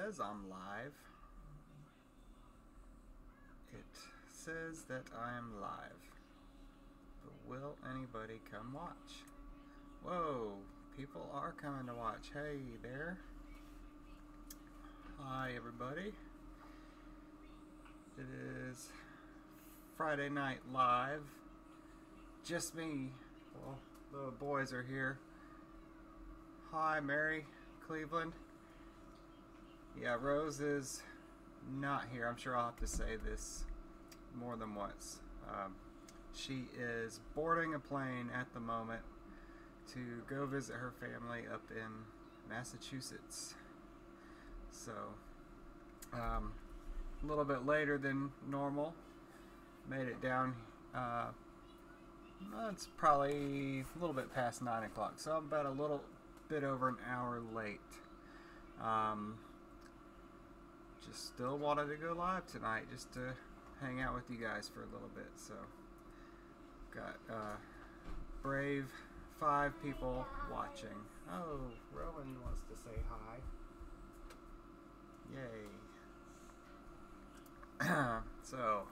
says I'm live. It says that I am live. But will anybody come watch? Whoa, people are coming to watch. Hey there. Hi everybody. It is Friday Night Live. Just me. Well, the boys are here. Hi Mary, Cleveland. Yeah, Rose is not here. I'm sure I'll have to say this more than once. She is boarding a plane at the moment to go visit her family up in Massachusetts. So, a little bit later than normal. Made it down. It's probably a little bit past 9 o'clock, so I'm about a little bit over an hour late. Just still wanted to go live tonight just to hang out with you guys for a little bit. So got brave 5 people watching. Oh, Rowan wants to say hi. Yay. So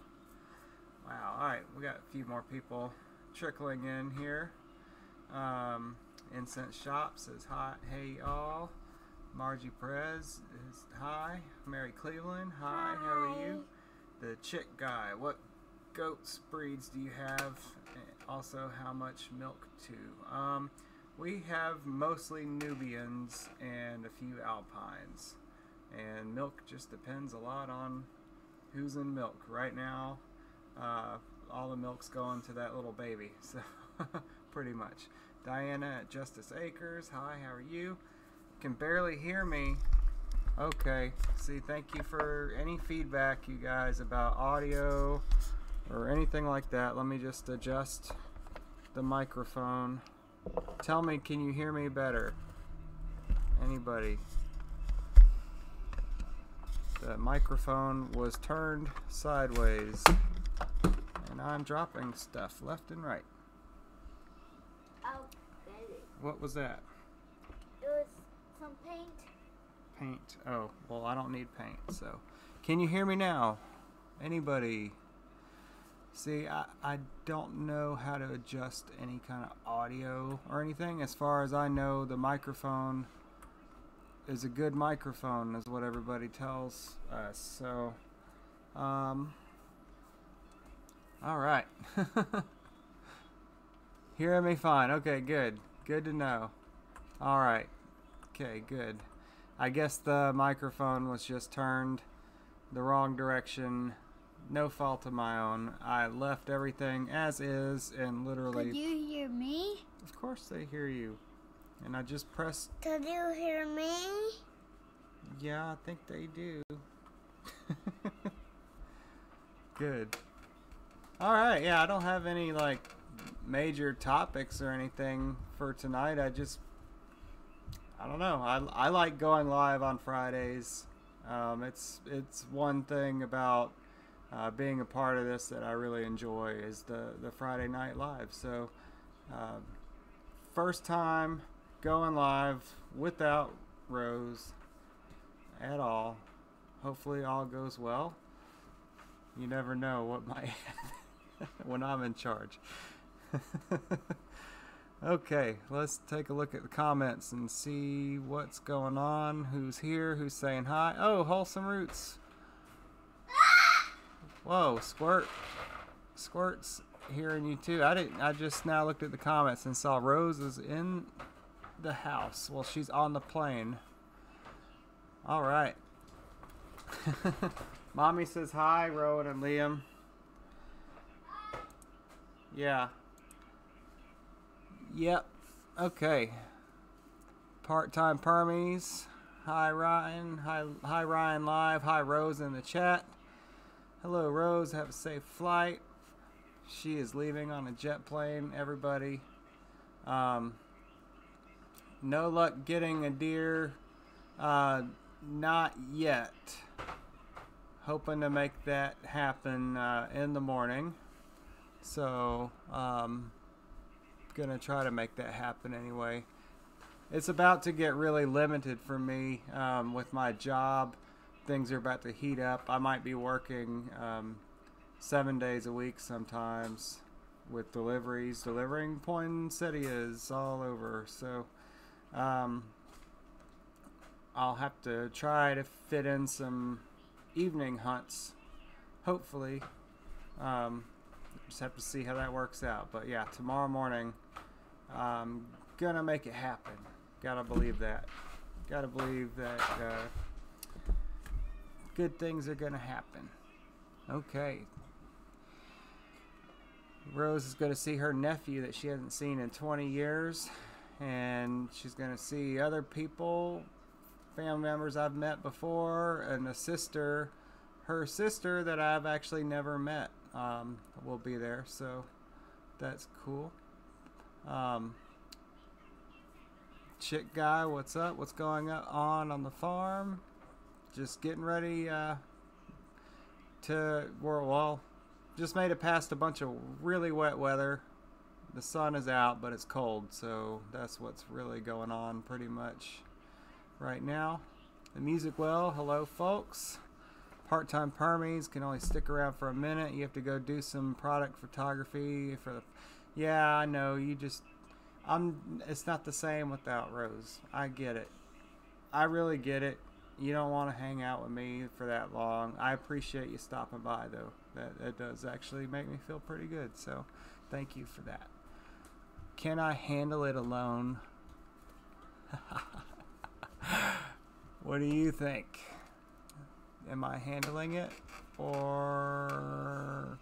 wow, alright, we got a few more people trickling in here. Incense Shop says hi. Hey y'all. Margie Perez is hi. Mary Cleveland, hi. How are you? The Chick Guy, what goats breeds do you have? And also, how much milk too? We have mostly Nubians and a few Alpines, and milk just depends a lot on who's in milk. Right now, all the milk's going to that little baby, so pretty much. Diana at Justice Acres, hi. How are you? Can barely hear me. Okay, see, thank you for any feedback you guys about audio or anything like that. Let me just adjust the microphone. Tell me, can you hear me better? Anybody? The microphone was turned sideways and I'm dropping stuff left and right. I'll get it. What was that? It was some paint. Paint. Oh, well, I don't need paint, so. Can you hear me now? Anybody? See, I don't know how to adjust any kind of audio or anything. As far as I know, the microphone is a good microphone, is what everybody tells us. So, all right. Hearing me fine. Okay, good. Good to know. All right. Okay, good. I guess the microphone was just turned the wrong direction. No fault of my own. I left everything as is and literally... Could you hear me? Of course they hear you. And I just pressed... Could you hear me? Yeah, I think they do. Good. Alright, yeah, I don't have any, like, major topics or anything for tonight. I don't know. I like going live on Fridays. It's one thing about being a part of this that I really enjoy is the Friday Night Live. So first time going live without Rose at all. Hopefully all goes well. You never know what might happen when I'm in charge. Okay, let's take a look at the comments and see what's going on. Who's here? Who's saying hi? Oh, Wholesome Roots. Whoa, Squirt. Squirt's hearing you too. I just now looked at the comments and saw Rose is in the house. Well, she's on the plane. All right. Mommy says hi, Rowan and Liam. Yeah. Yep. Okay. Part-time permies. Hi Ryan. Hi Ryan live. Hi Rose in the chat. Hello Rose. Have a safe flight. She is leaving on a jet plane. Everybody. No luck getting a deer. Not yet. Hoping to make that happen in the morning. So gonna try to make that happen anyway. it's about to get really limited for me with my job. Things are about to heat up. I might be working 7 days a week sometimes with deliveries, delivering poinsettias all over. So I'll have to try to fit in some evening hunts, hopefully. Just have to see how that works out. But yeah, tomorrow morning, I'm gonna make it happen. Gotta believe that. Gotta believe that good things are gonna happen. Okay. Rose is gonna see her nephew that she hasn't seen in 20 years. And she's gonna see other people, family members I've met before, and a sister, her sister that I've actually never met will be there, so that's cool. Chick guy, what's up? What's going on the farm? Just getting ready just made it past a bunch of really wet weather. The sun is out, but it's cold, so that's what's really going on pretty much right now. The Music Well, hello folks. Part-time permies can only stick around for a minute. You have to go do some product photography for the... Yeah, I know, it's not the same without Rose. I get it. I really get it. You don't want to hang out with me for that long. I appreciate you stopping by, though. That does actually make me feel pretty good, so thank you for that. Can I handle it alone? What do you think? Am I handling it? Or...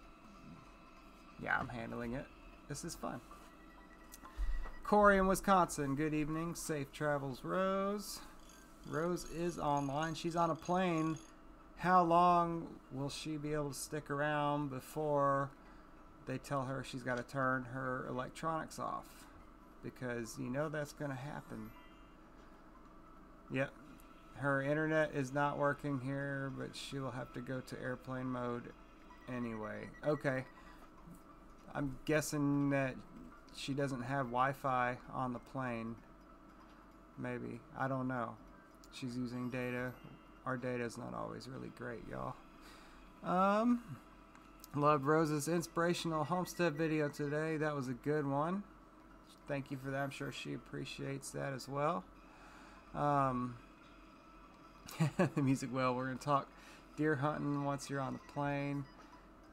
Yeah, I'm handling it. This is fun. Corey in Wisconsin, good evening. Safe travels, Rose. Rose is online. She's on a plane. How long will she be able to stick around before they tell her she's got to turn her electronics off? Because you know that's going to happen. Yep. Her internet is not working here, but she'll have to go to airplane mode anyway. Okay. I'm guessing that she doesn't have Wi-Fi on the plane. Maybe. I don't know. She's using data. Our data is not always really great, y'all. Loved Rose's inspirational homestead video today. That was a good one. Thank you for that. I'm sure she appreciates that as well. The Music Well, we're going to talk deer hunting once you're on the plane.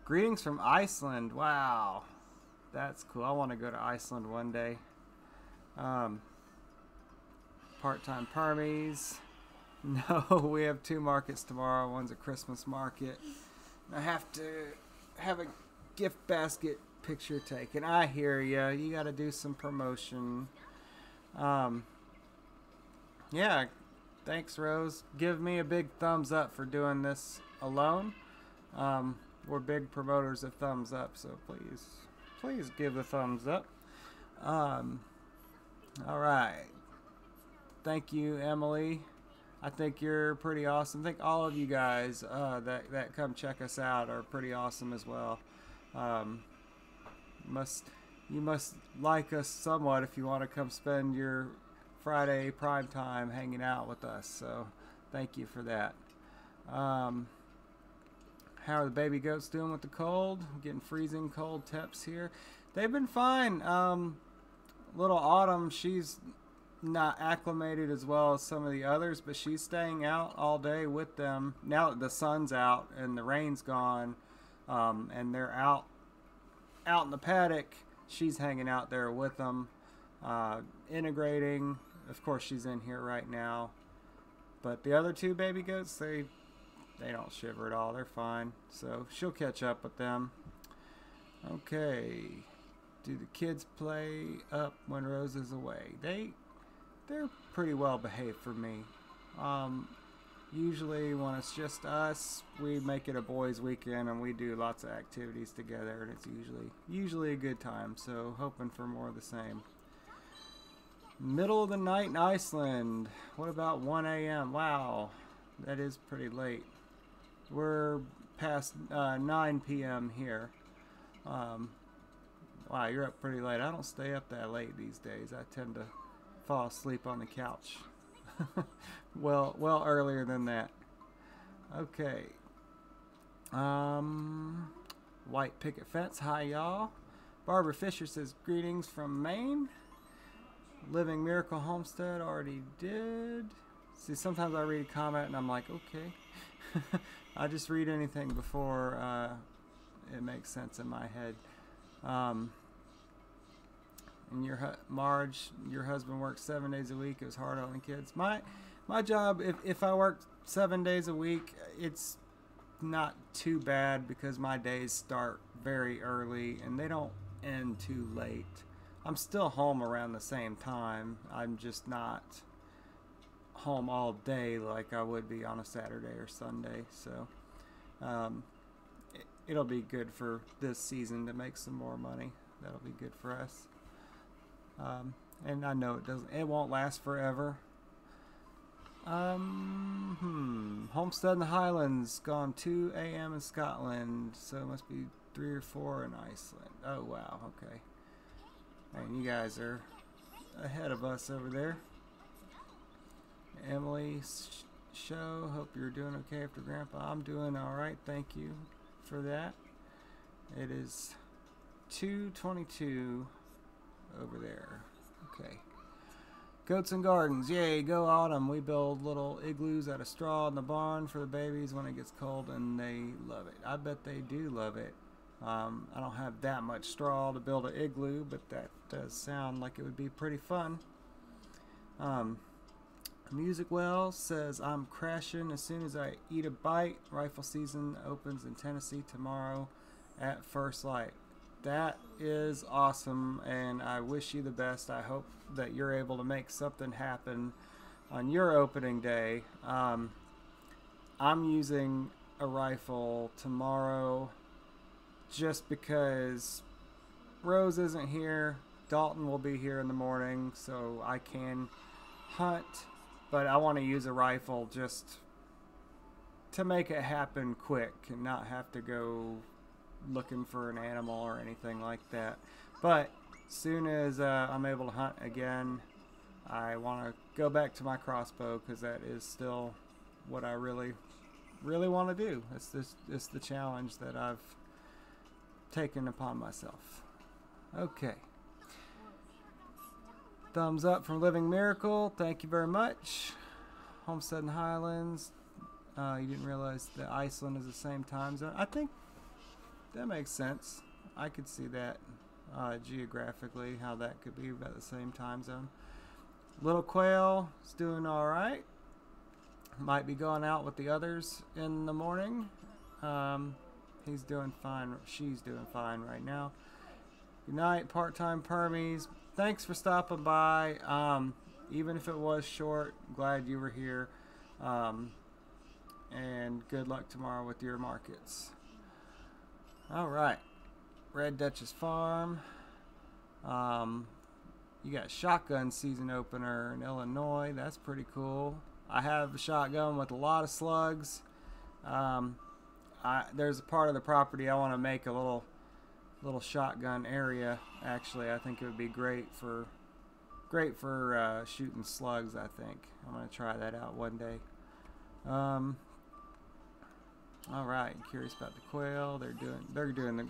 Greetings from Iceland. Wow. That's cool. I want to go to Iceland one day. Part-time permies. No, we have 2 markets tomorrow. One's a Christmas market. I have to have a gift basket picture taken. I hear ya. You got to do some promotion. Yeah, thanks, Rose. Give me a big thumbs up for doing this alone. We're big promoters of thumbs up, so please give a thumbs up. All right. Thank you, Emily. I think you're pretty awesome. I think all of you guys that come check us out are pretty awesome as well. You must like us somewhat if you want to come spend your Friday prime time hanging out with us. So thank you for that. How are the baby goats doing with the cold? Getting freezing cold temps here. They've been fine. Little Autumn, she's not acclimated as well as some of the others, but she's staying out all day with them now that the sun's out and the rain's gone, and they're out in the paddock. She's hanging out there with them, integrating. Of course, she's in here right now, but the other 2 baby goats, they don't shiver at all. They're fine, so she'll catch up with them. Okay, do the kids play up when Rose is away? They're pretty well behaved for me. Usually when it's just us, we make it a boys' weekend and we do lots of activities together, and it's usually a good time, so hoping for more of the same. Middle of the night in Iceland. What about 1 a.m.? Wow, that is pretty late. We're past 9 p.m. here. Wow, you're up pretty late. I don't stay up that late these days. I tend to fall asleep on the couch. well earlier than that. Okay. White Picket Fence, hi y'all. Barbara Fisher says greetings from Maine. Living Miracle Homestead, already did. See, sometimes I read a comment and I'm like, okay. I just read anything before it makes sense in my head. And Marge, your husband works 7 days a week. It was hard on the kids. My job, if I worked 7 days a week, it's not too bad because my days start very early and they don't end too late. I'm still home around the same time. I'm just not home all day like I would be on a Saturday or Sunday. So it'll be good for this season to make some more money. That'll be good for us. And I know it won't last forever. Homestead in the Highlands gone 2 a.m. in Scotland, so it must be 3 or 4 in Iceland. Oh wow, okay. And you guys are ahead of us over there. Emily Show, hope you're doing okay after Grandpa. I'm doing alright, thank you for that. It is 2:22 over there. Okay. Goats and Gardens, yay, go autumn. We build little igloos out of straw in the barn for the babies when it gets cold, and they love it. I bet they do love it. I don't have that much straw to build an igloo, but that does sound like it would be pretty fun. Music Well says, I'm crashing as soon as I eat a bite. Rifle season opens in Tennessee tomorrow at first light. That is awesome, and I wish you the best. I hope that you're able to make something happen on your opening day. I'm using a rifle tomorrow just because Rose isn't here. Dalton will be here in the morning, so I can hunt, but I want to use a rifle just to make it happen quick and not have to go looking for an animal or anything like that. But as soon as I'm able to hunt again, I want to go back to my crossbow because that is still what I really want to do. It's the challenge that I've taken upon myself. Okay. Thumbs up from Living Miracle. Thank you very much. Homestead and Highlands. You didn't realize that Iceland is the same time zone. I think that makes sense. I could see that geographically, how that could be about the same time zone. Little Quail is doing alright. Might be going out with the others in the morning. He's doing fine. She's doing fine right now. Good night, part-time permies. Thanks for stopping by. Even if it was short, glad you were here. And good luck tomorrow with your markets. Alright. Red Duchess Farm. You got shotgun season opener in Illinois. That's pretty cool. I have a shotgun with a lot of slugs. There's a part of the property I want to make a little shotgun area. Actually, I think it would be great for shooting slugs. I think I'm gonna try that out one day. All right, curious about the quail.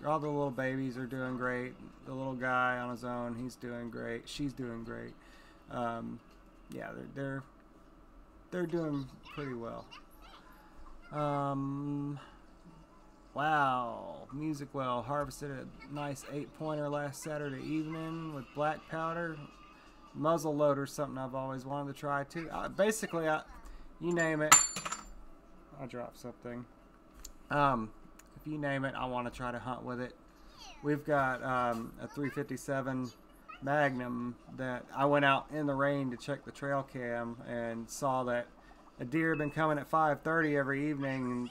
All the little babies are doing great. The little guy on his own, he's doing great. She's doing great. Yeah, they're doing pretty well. Wow, Music Well harvested a nice 8-pointer last Saturday evening with black powder. Muzzle loader, something I've always wanted to try too. Basically, you name it. I dropped something. If you name it, I want to try to hunt with it. We've got a 357 Magnum that I went out in the rain to check the trail cam and saw that a deer had been coming at 5:30 every evening, and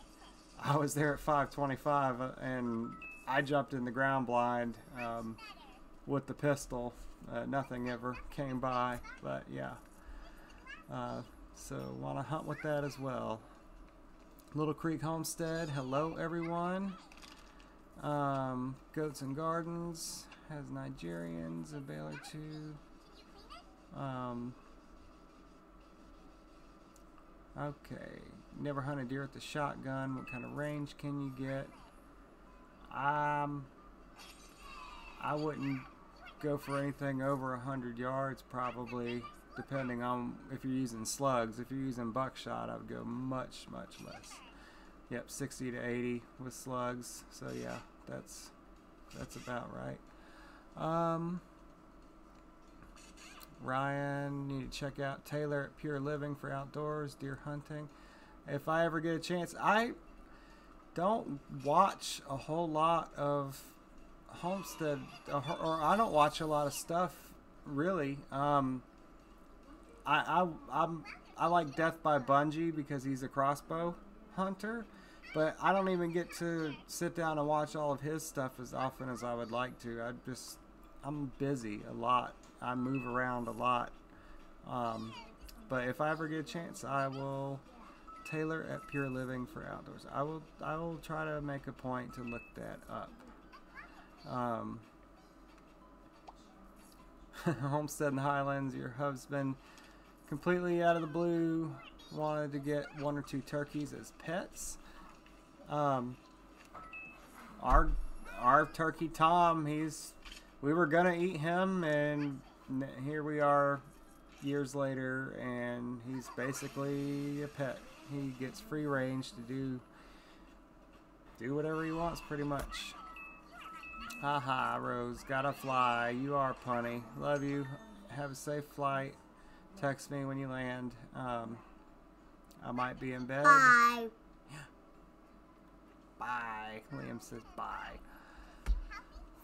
I was there at 5:25, and I jumped in the ground blind with the pistol. Nothing ever came by, but yeah. So want to hunt with that as well. Little Creek Homestead, hello everyone. Goats and Gardens has Nigerians, a Baylor too. Okay. Never hunted deer with the shotgun. What kind of range can you get? I wouldn't go for anything over 100 yards probably, depending on if you're using slugs. If you're using buckshot, I would go much less. Yep, 60 to 80 with slugs. So yeah, that's about right. Ryan, you need to check out Taylor at Pure Living for outdoors, deer hunting. If I ever get a chance, I don't watch a whole lot of homestead, or I don't watch a lot of stuff really. I like Death by Bungie because he's a crossbow hunter, but I don't even get to sit down and watch all of his stuff as often as I would like to. I'm busy a lot. I move around a lot. But if I ever get a chance, I will. Taylor at Pure Living for outdoors. I will try to make a point to look that up. Homestead in the Highlands, your husband completely out of the blue wanted to get 1 or 2 turkeys as pets. Our turkey Tom, we were gonna eat him, and here we are years later, and he's basically a pet. He gets free range to do whatever he wants pretty much. Haha, Rose, gotta fly. You are punny. Love you. Have a safe flight. Text me when you land. I might be in bed. Bye. Bye. Liam says bye.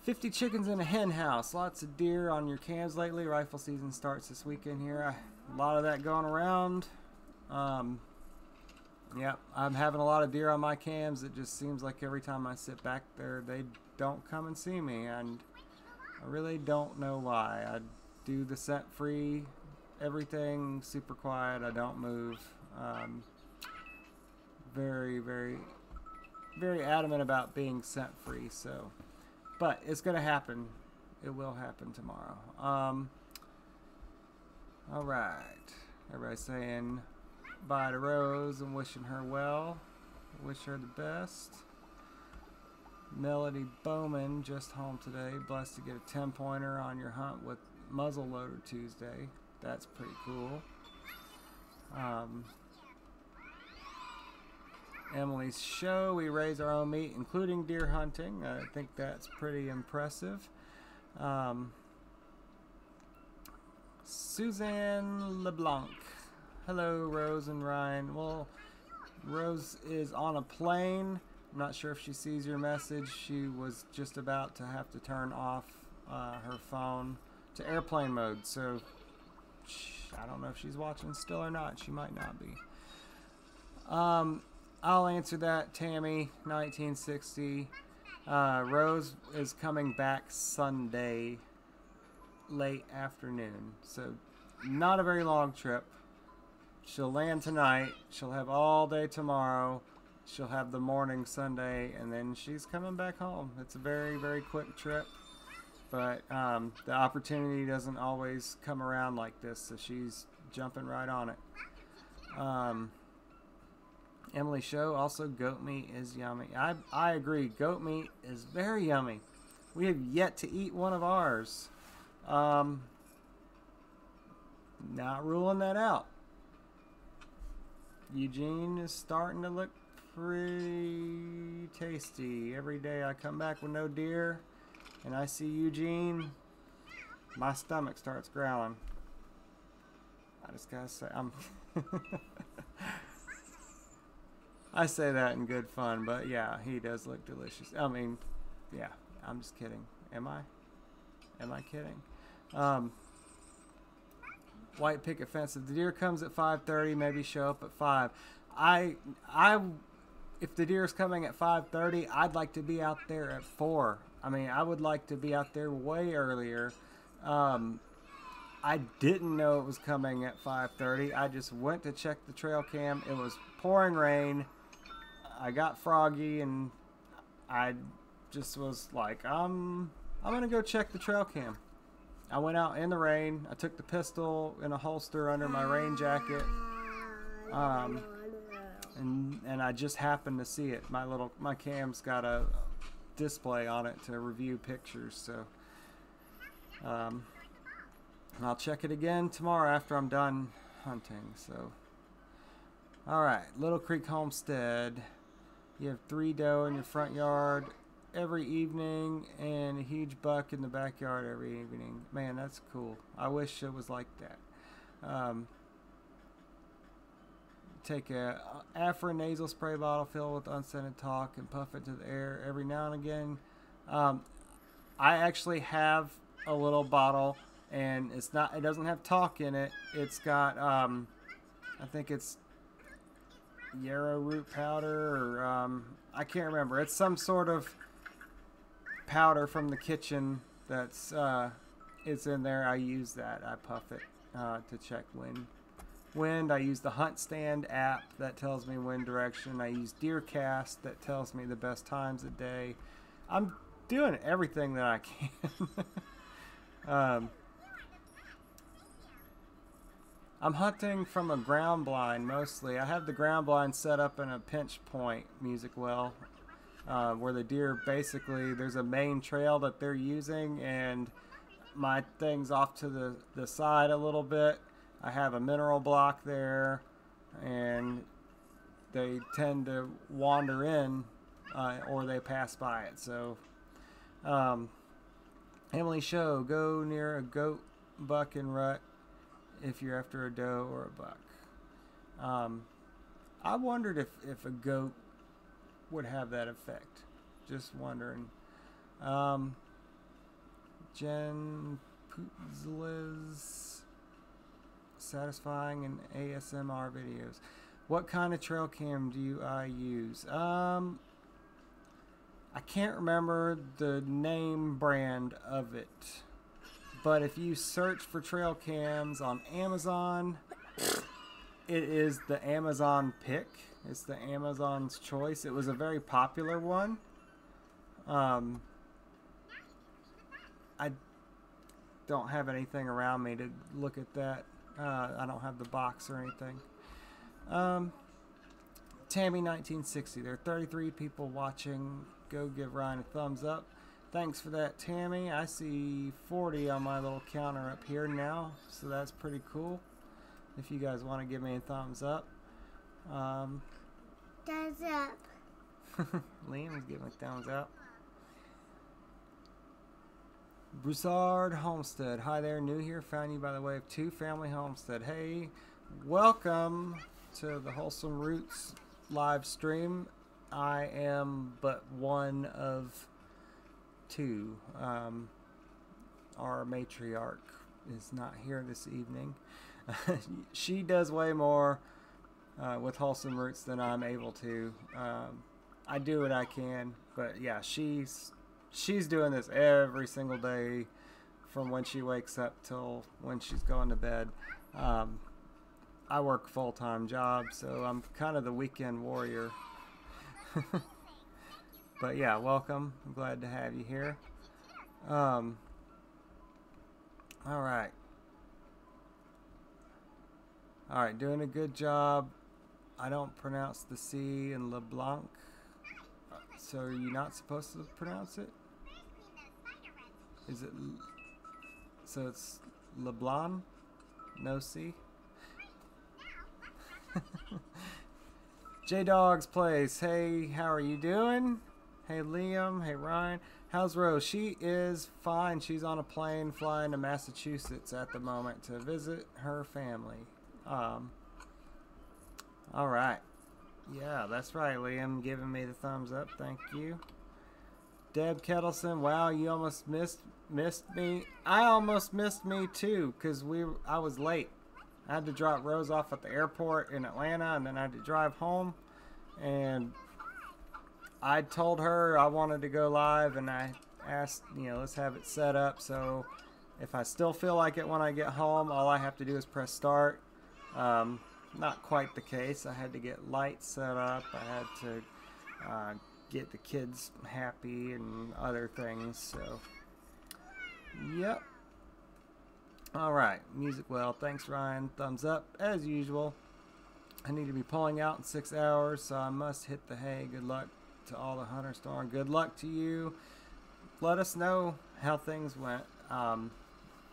50 chickens in a hen house. Lots of deer on your cams lately. Rifle season starts this weekend here. A lot of that going around. Yep, I'm having a lot of deer on my cams. It just seems like every time I sit back there, they don't come and see me, and I really don't know why. I do the scent free, everything super quiet. I don't move. Very adamant about being scent free. So, but it's gonna happen. It will happen tomorrow. All right, everybody's saying bye to Rose and wishing her well. Wish her the best. Melody Bowman just home today. Blessed to get a 10-pointer on your hunt with Muzzleloader Tuesday. That's pretty cool. Emily's show. We raise our own meat, including deer hunting. I think that's pretty impressive. Suzanne LeBlanc. Hello, Rose and Ryan. Well, Rose is on a plane. I'm not sure if she sees your message. She was just about to have to turn off her phone to airplane mode. So I don't know if she's watching still or not. She might not be. I'll answer that, Tammy, 1960. Rose is coming back Sunday, late afternoon. So not a very long trip. She'll land tonight. She'll have all day tomorrow. She'll have the morning Sunday, and then she's coming back home. It's a very quick trip, but the opportunity doesn't always come around like this, so she's jumping right on it. Emily Show, also goat meat is yummy. I agree. Goat meat is very yummy. We have yet to eat one of ours. Not ruling that out. Eugene is starting to look pretty tasty. Every day I come back with no deer and I see Eugene, my stomach starts growling. I just gotta say, I say that in good fun, but yeah, he does look delicious. I mean, yeah, I'm just kidding. Am I kidding? White picket fence. If the deer comes at 5:30, maybe show up at 5. If the deer is coming at 5:30, I'd like to be out there at 4. I mean, I would like to be out there way earlier. I didn't know it was coming at 5:30. I just went to check the trail cam. It was pouring rain. I got froggy, and I just was like, I'm gonna go check the trail cam. I went out in the rain. I took the pistol in a holster under my rain jacket. And I just happened to see it. My cam's got a display on it to review pictures, so I'll check it again tomorrow after I'm done hunting. So alright, Little Creek Homestead. You have 3 doe in your front yard every evening and a huge buck in the backyard every evening. Man, that's cool. I wish it was like that. Take a Afrin nasal spray bottle filled with unscented talc and puff it to the air every now and again. I actually have a little bottle, and it doesn't have talc in it. It's got I think it's yarrow root powder, or I can't remember. It's some sort of powder from the kitchen that's it's in there. I use that. I puff it to check wind. I use the Hunt Stand app that tells me wind direction. I use Deercast that tells me the best times of day. I'm doing everything that I can. I'm hunting from a ground blind mostly. I have the ground blind set up in a pinch point music well, where the deer basically, there's a main trail that they're using, and my thing's off to the side a little bit. I have a mineral block there, and they tend to wander in, or they pass by it. So, Emily Show, go near a goat, buck, and rut if you're after a doe or a buck. I wondered if a goat would have that effect. Just wondering. Jen Putzles, satisfying in ASMR videos. What kind of trail cam do I use? I can't remember the name brand of it, but if you search for trail cams on Amazon, it is the Amazon pick. It's the Amazon's choice. It was a very popular one. I don't have anything around me to look at that. I don't have the box or anything. Tammy 1960. There are 33 people watching. Go give Ryan a thumbs up. Thanks for that, Tammy. I see 40 on my little counter up here now, so that's pretty cool. If you guys want to give me a thumbs up. Thumbs up. Liam is giving a thumbs up. Broussard Homestead. Hi there, new here. Found you by the way of 2 Family Homestead. Hey, welcome to the Wholesome Roots live stream. I am but one of 2. Our matriarch is not here this evening. She does way more with Wholesome Roots than I'm able to. I do what I can, but yeah, she's doing this every single day from when she wakes up till when she's going to bed. I work a full-time job, so I'm kind of the weekend warrior. But yeah, welcome. I'm glad to have you here. All right. All right, doing a good job. I don't pronounce the C in LeBlanc. So are you not supposed to pronounce it? Is it? So it's LeBlanc? No C? J-Dog's Place. Hey, how are you doing? Hey, Liam. Hey, Ryan. How's Rose? She is fine. She's on a plane flying to Massachusetts at the moment to visit her family. All right. Yeah, that's right, Liam. Giving me the thumbs up. Thank you. Deb Kettleson. Wow, you almost missed me. I almost missed me too, because I was late. I had to drop Rose off at the airport in Atlanta, and then I had to drive home. And I told her I wanted to go live, and I asked, let's have it set up. So if I still feel like it when I get home, all I have to do is press start. Not quite the case. I had to get lights set up. I had to get the kids happy and other things. So, yep. Alright, music well. Thanks, Ryan. Thumbs up, as usual. I need to be pulling out in 6 hours, so I must hit the hay. Good luck to all the hunters, Storm. Good luck to you. Let us know how things went.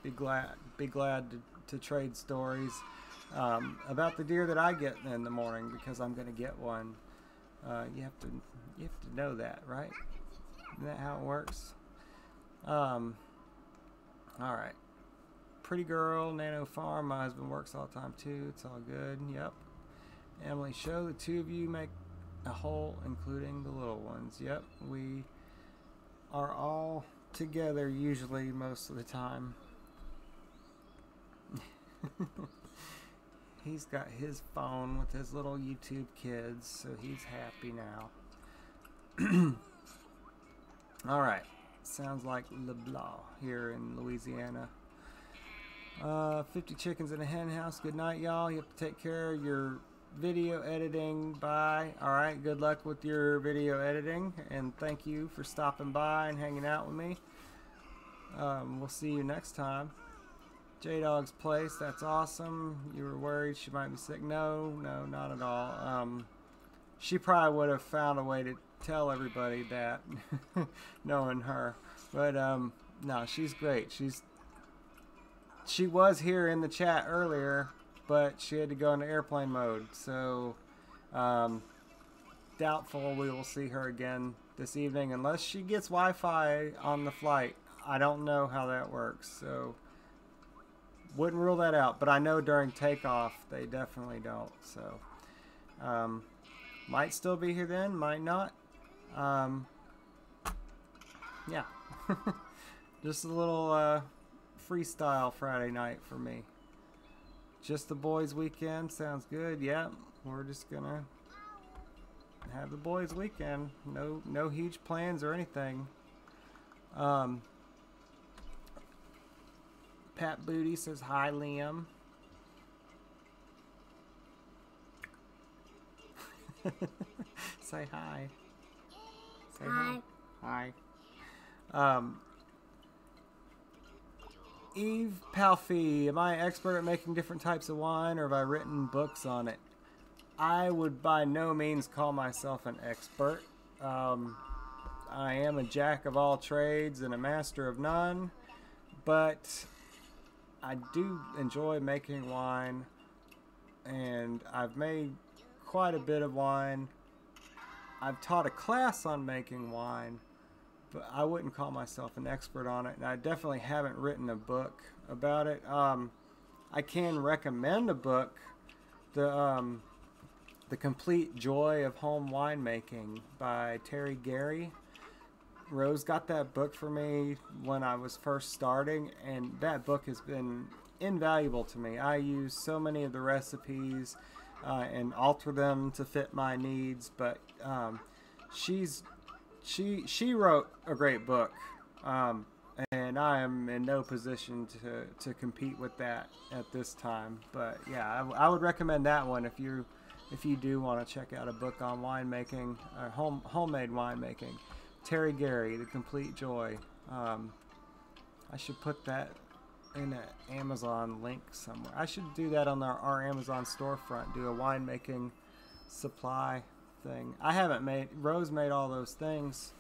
Be glad to trade stories about the deer that I get in the morning, because I'm going to get one. You have to know that, right? Isn't that how it works? All right. Pretty girl, Nano Farm. My husband works all the time too. It's all good. Yep. Emily Show. The two of you make a whole, including the little ones. Yep. We are all together usually most of the time. He's got his phone with his little YouTube kids, so he's happy now. Alright. Sounds like LeBlanc here in Louisiana. 50 chickens in a hen house. Good night, y'all. You have to take care of your video editing. Bye. Alright, good luck with your video editing, and thank you for stopping by and hanging out with me. We'll see you next time. J-Dog's place, that's awesome. You were worried she might be sick. No, not at all. She probably would have found a way to tell everybody that, knowing her. But no, she's great. She was here in the chat earlier, but she had to go into airplane mode. So doubtful we will see her again this evening unless she gets Wi-Fi on the flight. I don't know how that works, so wouldn't rule that out. But I know during takeoff they definitely don't. So might still be here then, might not. Yeah. Just a little freestyle Friday night for me. Just the boys' weekend. Sounds good. Yeah, we're just gonna have the boys' weekend. No huge plans or anything. Pat Booty says hi, Liam. Say hi. Say hi. Hi. Eve Palfy, am I an expert at making different types of wine, or have I written books on it? I would by no means call myself an expert. I am a jack of all trades and a master of none, but I do enjoy making wine, and I've made quite a bit of wine. I've taught a class on making wine, but I wouldn't call myself an expert on it, and I definitely haven't written a book about it. I can recommend a book, The Complete Joy of Home Winemaking by Terry Gary. Rose got that book for me when I was first starting, and that book has been invaluable to me. I use so many of the recipes and alter them to fit my needs, but she wrote a great book, and I am in no position to compete with that at this time. But yeah, I would recommend that one if you do want to check out a book on winemaking, homemade winemaking. Terry Gary, The Complete Joy. I should put that in an Amazon link somewhere. I should do that on our Amazon storefront, do a winemaking supply thing. I haven't made, Rose made all those things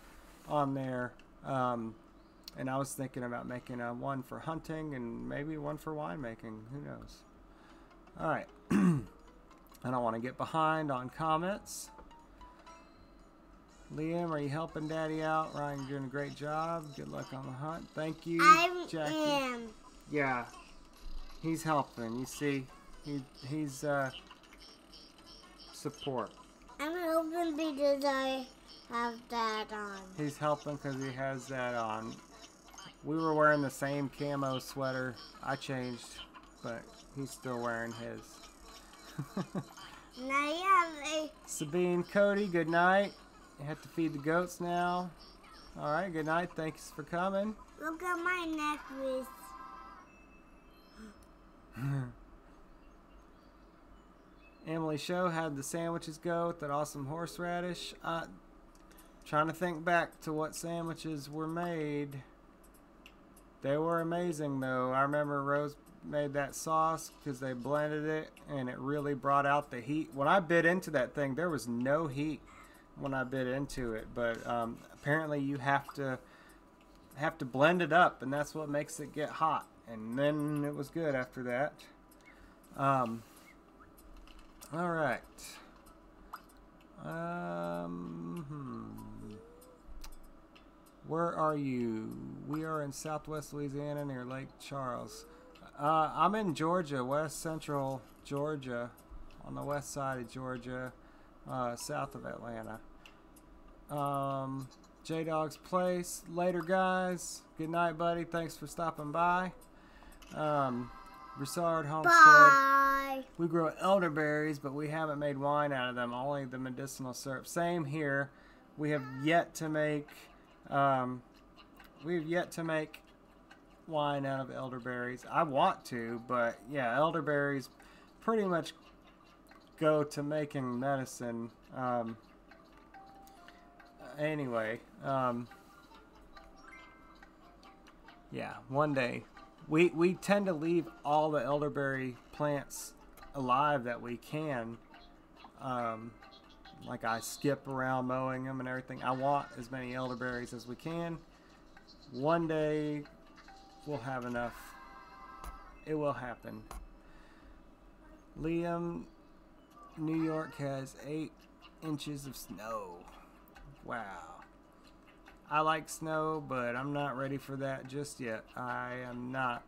on there, and I was thinking about making one for hunting and maybe one for winemaking. Who knows? All right. I don't want to get behind on comments. Liam, are you helping Daddy out? Ryan, you're doing a great job. Good luck on the hunt. Thank you, Jackie. I am. Yeah, he's helping. You see, he's support. I'm helping because I have that on. He's helping because he has that on. We were wearing the same camo sweater. I changed, but he's still wearing his. Now I have a... Sabine, Cody, good night. You have to feed the goats now. All right, good night. Thanks for coming. Look at my necklace. Emily Show, how'd the sandwiches go with that awesome horseradish? Trying to think back to what sandwiches were made. They were amazing, though. I remember Rose made that sauce because they blended it, and it really brought out the heat. When I bit into that thing, there was no heat when I bit into it, but apparently you have to blend it up, and that's what makes it get hot. And then it was good after that. All right. Where are you? We are in Southwest Louisiana near Lake Charles. I'm in Georgia, West Central Georgia, on the west side of Georgia, south of Atlanta. J-Dog's Place. Later, guys. Good night, buddy. Thanks for stopping by. Broussard Homestead. Bye. We grow elderberries, but we haven't made wine out of them. Only the medicinal syrup. Same here. We have yet to make wine out of elderberries. I want to, but yeah, elderberries pretty much go to making medicine. Anyway, yeah, one day. We tend to leave all the elderberry plants alive that we can. Like I skip around mowing them and everything. I want as many elderberries as we can. One day we'll have enough. It will happen. Liam, New York has 8 inches of snow. Wow. I like snow, but I'm not ready for that just yet. I am not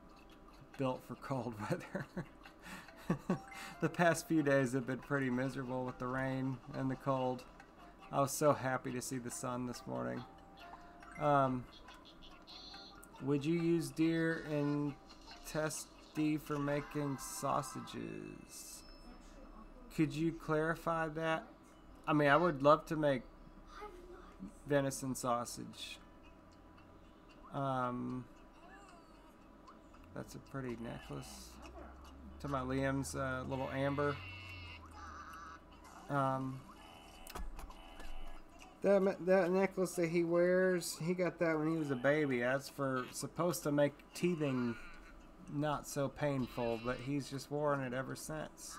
built for cold weather. The past few days have been pretty miserable with the rain and the cold. I was so happy to see the sun this morning. Would you use deer intestine for making sausages? Could you clarify that? I mean, I would love to make venison sausage. That's a pretty necklace. To my Liam's little amber. That necklace that he wears, he got that when he was a baby. That's for supposed to make teething not so painful, but he's just worn it ever since.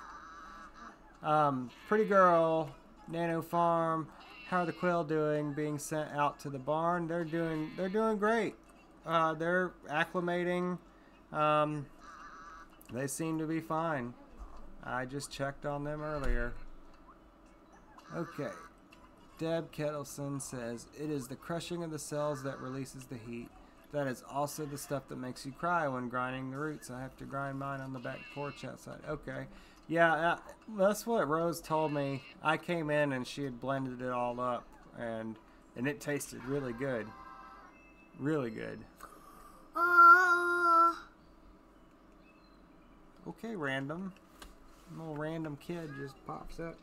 Pretty girl, Nano Farm. How are the quail doing? Being sent out to the barn. They're doing great. They're acclimating. They seem to be fine. I just checked on them earlier. Okay. Deb Kettleson says, it is the crushing of the cells that releases the heat. That is also the stuff that makes you cry when grinding the roots. I have to grind mine on the back porch outside. Okay. Yeah, that's what Rose told me. I came in and she had blended it all up, and it tasted really good. Really good. Okay, random. A little random kid just pops up.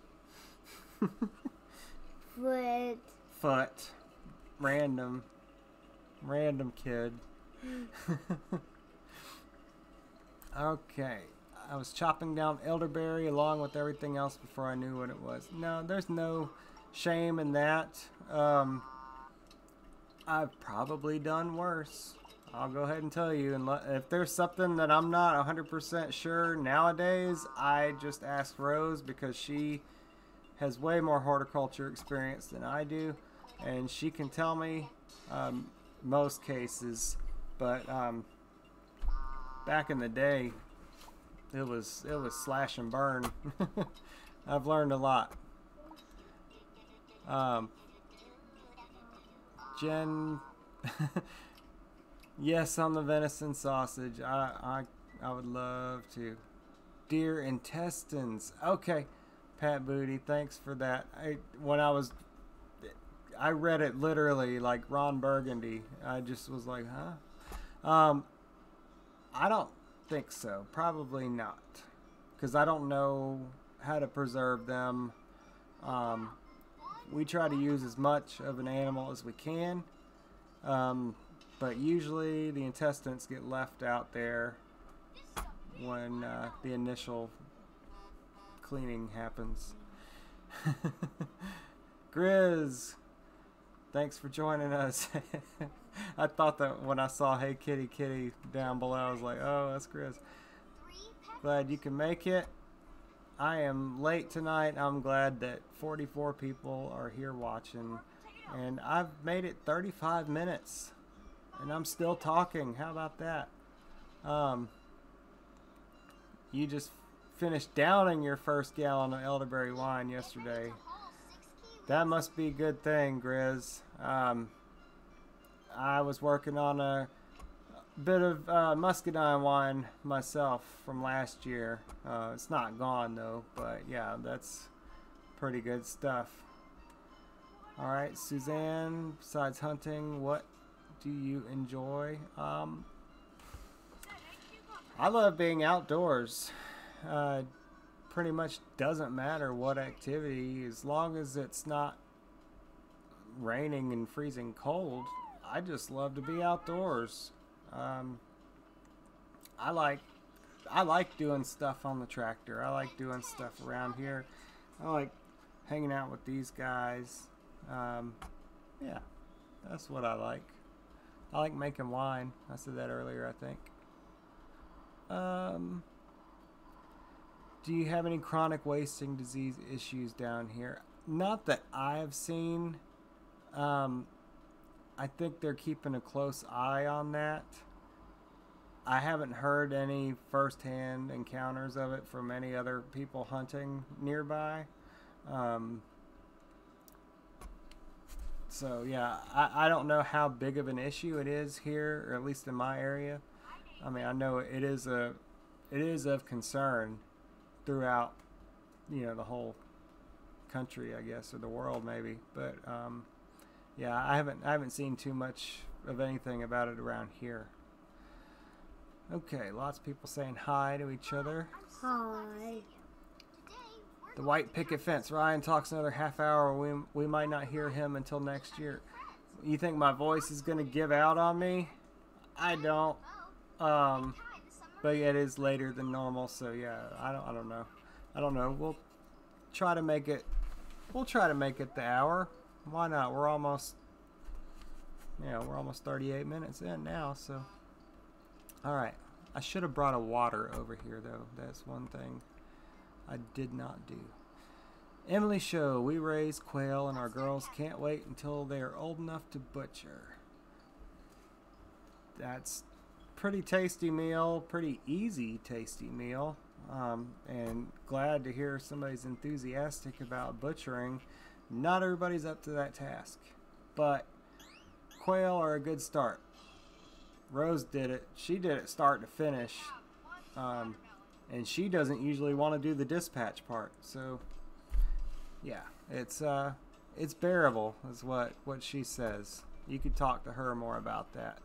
Foot. Random kid. Okay. I was chopping down elderberry along with everything else before I knew what it was. No, there's no shame in that. I've probably done worse. I'll go ahead and tell you. And if there's something that I'm not 100% sure nowadays, I just ask Rose because she has way more horticulture experience than I do, and she can tell me most cases. But back in the day, it was slash and burn. I've learned a lot. Jen, yes, on the venison sausage. I would love to. Deer intestines. Okay, Pat Booty, thanks for that. I read it literally like Ron Burgundy. I just was like, huh? I don't think so. Probably not, because I don't know how to preserve them. We try to use as much of an animal as we can, but usually the intestines get left out there when the initial cleaning happens. Grizz, Thanks for joining us. I thought that when I saw Hey Kitty Kitty down below, I was like, oh, that's Grizz. Glad you can make it. I am late tonight. I'm glad that 44 people are here watching. And I've made it 35 minutes. And I'm still talking. How about that? You just finished downing your first gallon of elderberry wine yesterday. That must be a good thing, Grizz. I was working on a bit of muscadine wine myself from last year. It's not gone though, but yeah, that's pretty good stuff. All right, Suzanne, besides hunting, what do you enjoy? I love being outdoors. Pretty much doesn't matter what activity, as long as it's not raining and freezing cold. I just love to be outdoors. I like doing stuff on the tractor. I like doing stuff around here. I like hanging out with these guys. Yeah, that's what I like. I like making wine. I said that earlier, I think. Do you have any chronic wasting disease issues down here? Not that I've seen. I think they're keeping a close eye on that. I haven't heard any first-hand encounters of it from any other people hunting nearby. So yeah, I don't know how big of an issue it is here, or at least in my area. I mean, I know it is of concern throughout, you know, the whole country, I guess, or the world maybe. But yeah, I haven't seen too much of anything about it around here. Okay, lots of people saying hi to each other. Hi. The white picket fence. Ryan talks another half hour. We might not hear him until next year. You think my voice is gonna give out on me? I don't. But yeah, it is later than normal, so yeah, I don't know. We'll try to make it the hour. Why not? We're almost 38 minutes in now, so. All right. I should have brought a water over here though. That's one thing I did not do. Emily Show, we raise quail and our girls can't wait until they are old enough to butcher. That's pretty tasty meal, pretty easy tasty meal. And glad to hear somebody's enthusiastic about butchering. Not everybody's up to that task, but quail are a good start. Rose did it. She did it start to finish. And she doesn't usually want to do the dispatch part. So yeah, it's bearable is what she says. You could talk to her more about that.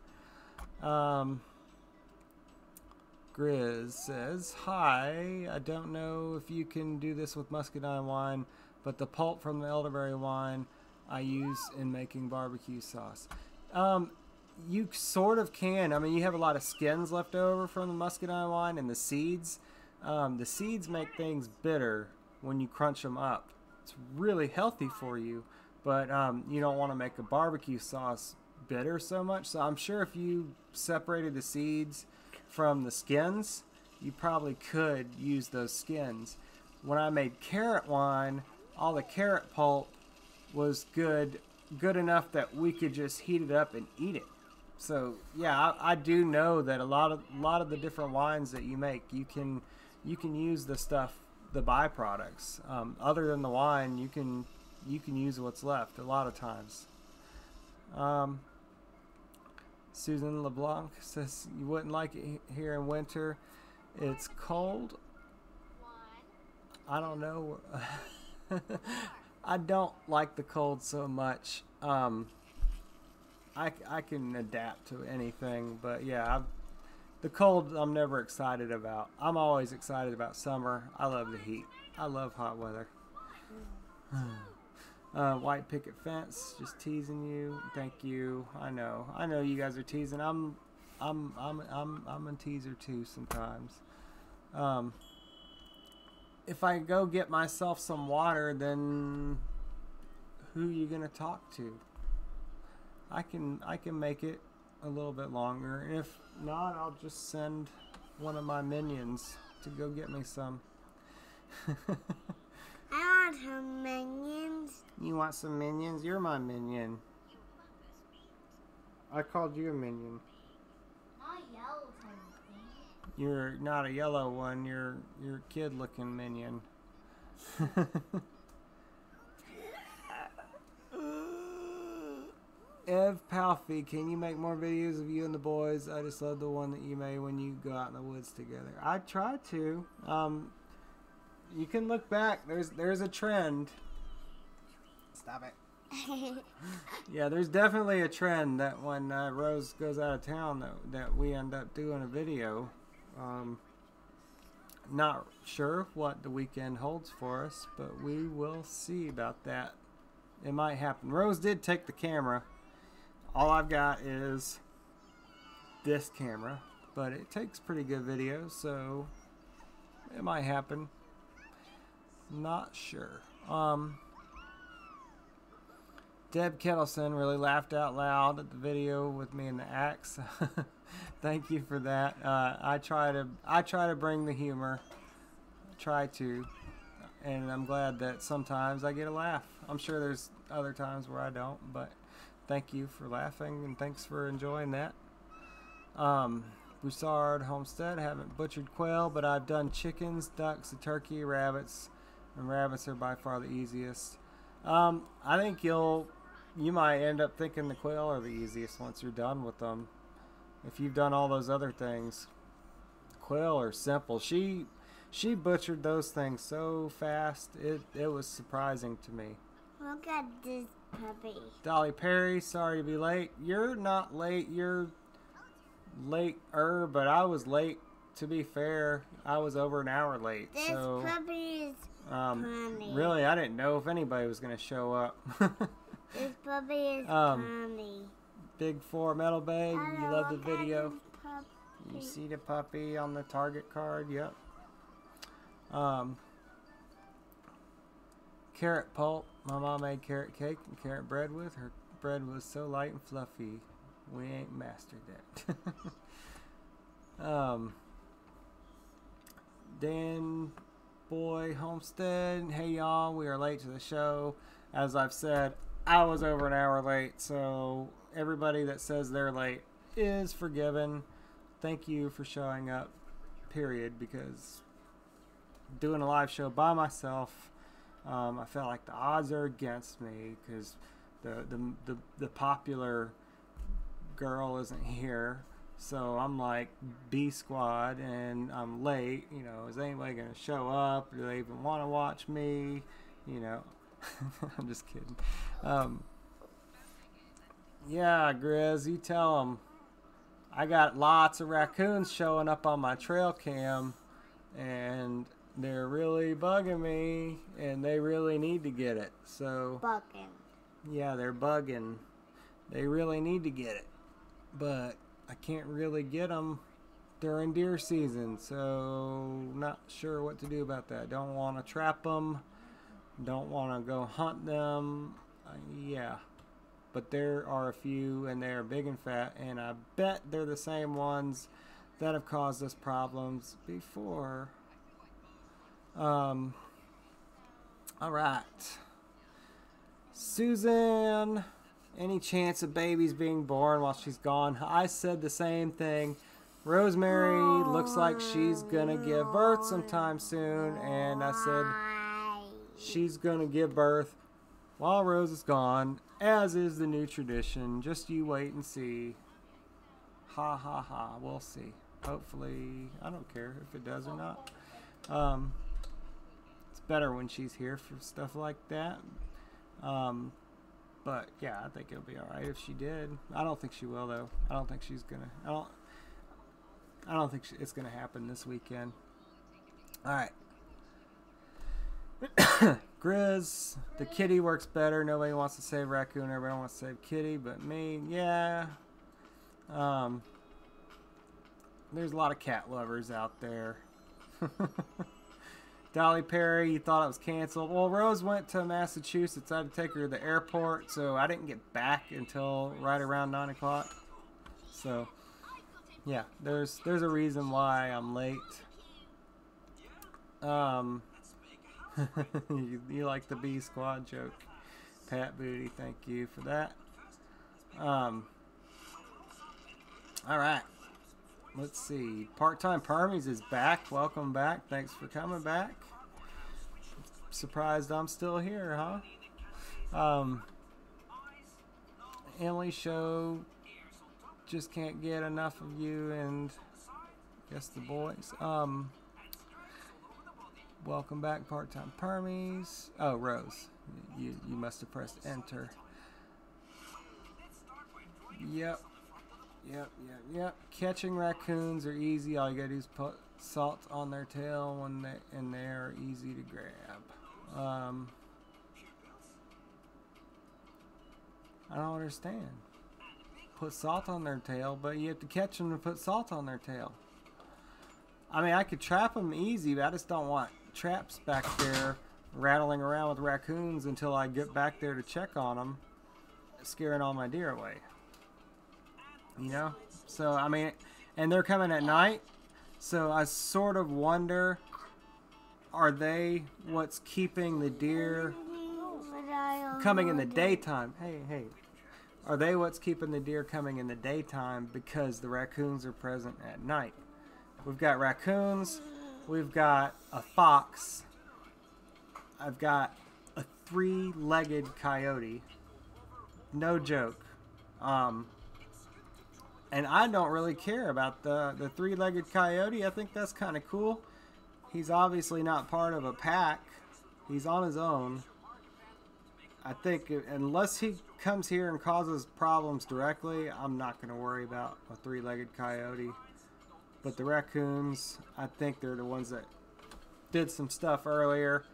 Grizz says, hi, I don't know if you can do this with muscadine wine, but the pulp from the elderberry wine I use in making barbecue sauce. You sort of can. I mean, you have a lot of skins left over from the muscadine wine and the seeds. The seeds make things bitter when you crunch them up. It's really healthy for you, but you don't want to make a barbecue sauce bitter so much. So I'm sure if you separated the seeds from the skins, you probably could use those skins. When I made carrot wine, all the carrot pulp was good enough that we could just heat it up and eat it. So yeah, I do know that a lot of the different wines that you make, you can use the stuff, the byproducts. Other than the wine, you can use what's left a lot of times. Susan LeBlanc says you wouldn't like it here in winter. It's cold. I don't know. I don't like the cold so much. I can adapt to anything, but yeah, the cold I'm never excited about. I'm always excited about summer. I love the heat. I love hot weather. White picket fence, just teasing you. Thank you. I know you guys are teasing. I'm a teaser too sometimes. If I go get myself some water, then who are you gonna talk to? I can make it a little bit longer. And if not, I'll just send one of my minions to go get me some. I want some minions. You want some minions? You're my minion. I called you a minion. Not yellow type of thing. You're not a yellow one. You're a kid-looking minion. Ev Palfy, can you make more videos of you and the boys? I just love the one that you made when you go out in the woods together. I try to. You can look back. There's a trend. Stop it. Yeah, there's definitely a trend that when Rose goes out of town that we end up doing a video. Not sure what the weekend holds for us, but we will see about that. It might happen. Rose did take the camera. All I've got is this camera, but it takes pretty good videos, so it might happen. Not sure. Deb Kettleson really laughed out loud at the video with me and the axe. Thank you for that. I try to bring the humor. Try to, and I'm glad that sometimes I get a laugh. I'm sure there's other times where I don't, but thank you for laughing and thanks for enjoying that. Broussard Homestead, haven't butchered quail, but I've done chickens, ducks, a turkey, rabbits, and rabbits are by far the easiest. I think you might end up thinking the quail are the easiest once you're done with them. If you've done all those other things, quail are simple. She butchered those things so fast, it was surprising to me. Look at this puppy. Dolly Perry, sorry to be late. You're not late, you're later, but I was late. To be fair, I was over an hour late. This so puppy is funny. really, I didn't know if anybody was going to show up. This puppy is funny. Big 4 Metal Babe, you love the Look at video. this puppy. You see the puppy on the Target card? Yep. Carrot pulp. My mom made carrot cake and carrot bread with. Her bread was so light and fluffy. We ain't mastered that. Dan Boy Homestead. Hey y'all, we are late to the show. As I've said, I was over an hour late, so everybody that says they're late is forgiven. Thank you for showing up, period, because doing a live show by myself, I felt like the odds are against me because the popular girl isn't here. So I'm like B squad and I'm late. You know, is anybody gonna show up? Do they even want to watch me? You know, I'm just kidding. Yeah, Grizz, you tell them. I got lots of raccoons showing up on my trail cam, and they're really bugging me, and they really need to get it. So Bugging. yeah, they're bugging. They really need to get it, but I can't really get them during deer season, so not sure what to do about that. Don't want to trap them. Don't want to go hunt them. Yeah, but there are a few, and they're big and fat, and I bet they're the same ones that have caused us problems before. All right, Susan, any chance of babies being born while she's gone? I said the same thing. Rosemary looks like she's gonna give birth sometime soon, and I said she's gonna give birth while Rose is gone, as is the new tradition. Just you wait and see. Ha ha ha, we'll see. Hopefully, I don't care if it does or not. It's better when she's here for stuff like that. But yeah, I think it'll be alright if she did. I don't think she will though. I don't think she's gonna. I don't think it's gonna happen this weekend. Alright. Grizz, the kitty works better. Nobody wants to save raccoon. Everybody wants to save kitty, but me, yeah. There's a lot of cat lovers out there. Dolly Perry, you thought it was canceled. Well, Rose went to Massachusetts. I had to take her to the airport, so I didn't get back until right around 9 o'clock. So, yeah, there's a reason why I'm late. You like the B Squad joke. Pat Booty, thank you for that. Alright. Let's see. Part-Time Permies is back. Welcome back. Thanks for coming back. Surprised I'm still here, huh? Emily Show, just can't get enough of you and guess the boys. Welcome back, Part-Time Permies. Oh, Rose. You must have pressed enter. Yep. Catching raccoons are easy. All you gotta do is put salt on their tail and they're easy to grab. I don't understand. Put salt on their tail, but you have to catch them to put salt on their tail. I mean, I could trap them easy, but I just don't want traps back there rattling around with raccoons until I get back there to check on them, scaring all my deer away. You know? So, I mean, and they're coming at night, so I sort of wonder, are they what's keeping the deer coming in the daytime? Hey. Are they what's keeping the deer coming in the daytime because the raccoons are present at night? We've got raccoons, we've got a fox, I've got a 3-legged coyote. No joke. And I don't really care about the 3-legged coyote. I think that's kind of cool. He's obviously not part of a pack. He's on his own. I think unless he comes here and causes problems directly, I'm not going to worry about a 3-legged coyote. But the raccoons, I think they're the ones that did some stuff earlier.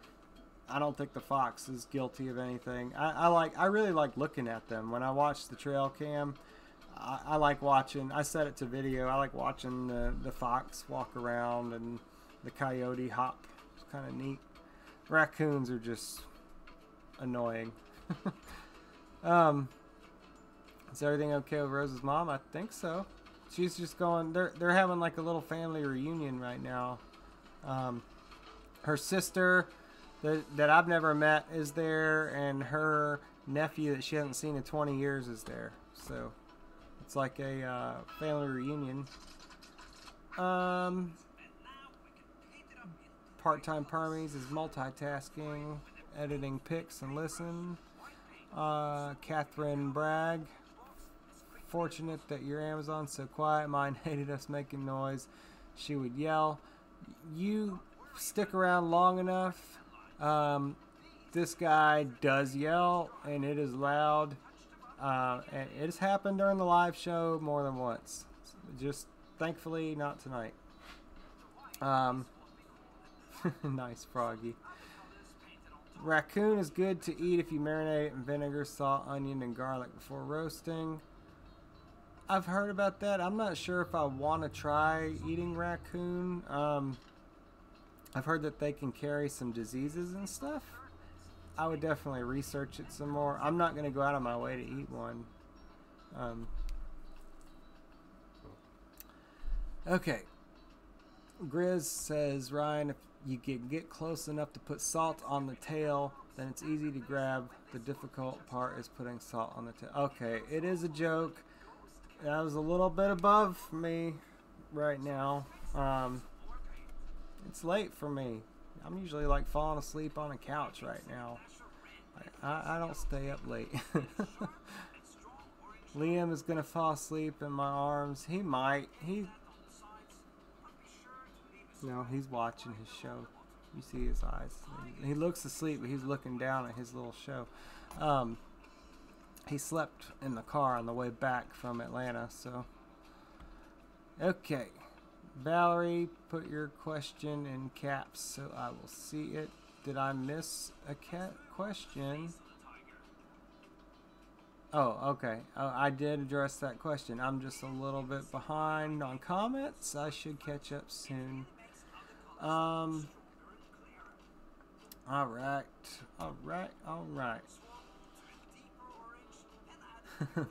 I don't think the fox is guilty of anything. I really like looking at them. When I watch the trail cam, I like watching, I set it to video, I like watching the fox walk around and the coyote hop. It's kind of neat. Raccoons are just annoying. Is everything okay with Rose's mom? I think so. She's just going, they're having like a little family reunion right now. Her sister that I've never met is there, and her nephew that she hasn't seen in 20 years is there. So it's like a family reunion. Part-Time Permies is multitasking, editing pics and listen. Catherine Bragg, fortunate that your Amazon's so quiet. Mine hated us making noise. She would yell. You stick around long enough. This guy does yell, and it is loud. And it has happened during the live show more than once. Just thankfully not tonight. Nice, Froggy. Raccoon is good to eat if you marinate it in vinegar, salt, onion, and garlic before roasting. I've heard about that. I'm not sure if I want to try eating raccoon. I've heard that they can carry some diseases and stuff. I would definitely research it some more. I'm not going to go out of my way to eat one. Okay. Grizz says, Ryan, if you can get close enough to put salt on the tail, then it's easy to grab. The difficult part is putting salt on the tail. Okay, it is a joke. That was a little bit above me right now. It's late for me. I'm usually like falling asleep on a couch right now. I don't stay up late. Liam is gonna fall asleep in my arms. He might. No, he's watching his show. You see his eyes. He looks asleep, but he's looking down at his little show. He slept in the car on the way back from Atlanta, so. Okay. Valerie, put your question in caps so I will see it. Did I miss a question? Oh, okay. I did address that question. I'm just a little bit behind on comments. I should catch up soon. Alright. Alright. Alright.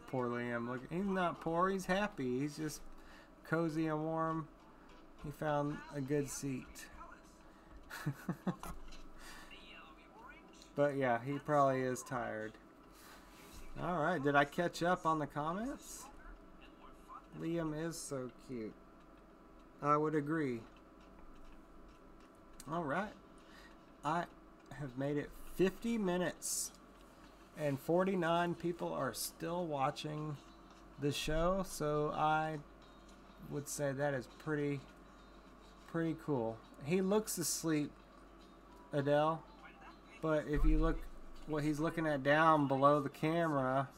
Poor Liam. Look, he's not poor. He's happy. He's just cozy and warm. He found a good seat. But yeah, he probably is tired. Alright, did I catch up on the comments? Liam is so cute. I would agree. Alright. I have made it 50 minutes. And 49 people are still watching the show. So I would say that is pretty cool. He looks asleep, Adele. But if you look what he's looking at down below the camera,